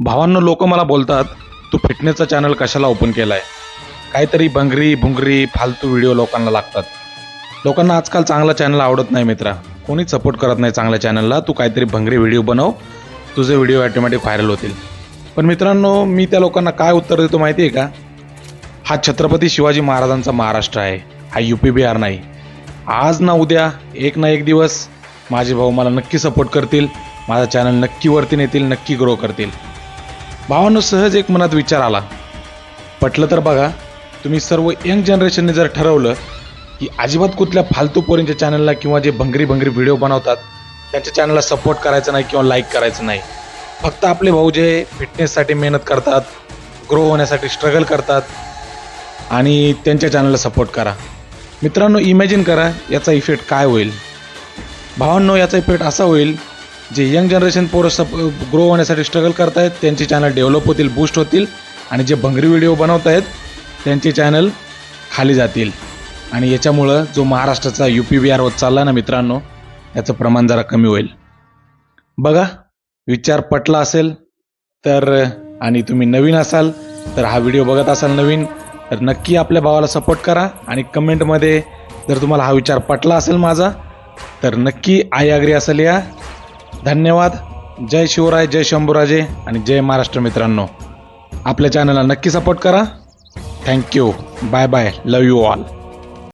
भावांनो, लोक मला बोलतात तू फिटनेसचा चॅनल कशाला ओपन केलाय. काहीतरी भंगरी भुंगरी फालतू व्हिडिओ लोकांना लागतात. लोकांना आजकाल चांगला चॅनल आवडत नाही मित्रा. कोणीच सपोर्ट करत नाही चांगल्या चॅनलला. तू काहीतरी भंगरी व्हिडिओ बनव, तुझे व्हिडिओ ऑटोमॅटिक व्हायरल होतील. पण मित्रांनो, मी त्या लोकांना काय उत्तर देतो माहिती आहे का? हा छत्रपती शिवाजी महाराजांचा महाराष्ट्र आहे, हा UP बिहार नाही. आज ना उद्या एक ना एक दिवस माझे भाऊ मला नक्की सपोर्ट करतील, माझा चॅनल नक्की वरती नेतील, नक्की ग्रो करतील. भावांनो, सहज एक मनात विचार आला, पटलं तर बघा. तुम्ही सर्व यंग जनरेशनने जर ठरवलं की अजिबात कुठल्या फालतू पोरींच्या चॅनलला किंवा जे भंगरी भंगरी व्हिडिओ बनवतात त्यांच्या चॅनलला सपोर्ट करायचं नाही किंवा लाईक करायचं नाही. फक्त आपले भाऊ जे फिटनेससाठी मेहनत करतात, ग्रो होण्यासाठी स्ट्रगल करतात, आणि त्यांच्या चॅनलला सपोर्ट करा. मित्रांनो, इमॅजिन करा याचा इफेक्ट काय होईल. भावांनो, याचा इफेक्ट असा होईल, जे यंग जनरेशन पोरं ग्रो होण्यासाठी स्ट्रगल करत आहेत त्यांचे चॅनल डेव्हलप होतील, बूस्ट होतील, आणि जे भंगरी व्हिडिओ बनवत आहेत त्यांचे चॅनल खाली जातील. आणि याच्यामुळं जो महाराष्ट्राचा UP बिहार होत चालला ना मित्रांनो, याचं प्रमाण जरा कमी होईल. बघा, विचार पटला असेल तर, आणि तुम्ही नवीन असाल तर, हा व्हिडिओ बघत असाल नवीन, तर नक्की आपल्या भावाला सपोर्ट करा. आणि कमेंटमध्ये जर तुम्हाला हा विचार पटला असेल माझा, तर नक्की आय अग्री असं लिहा. धन्यवाद. जय शिवराय, जय शंभूराजे आणि जय महाराष्ट्र. मित्रांनो, आपल्या चॅनलला नक्की सपोर्ट करा. Thank you. Bye bye. Love you all.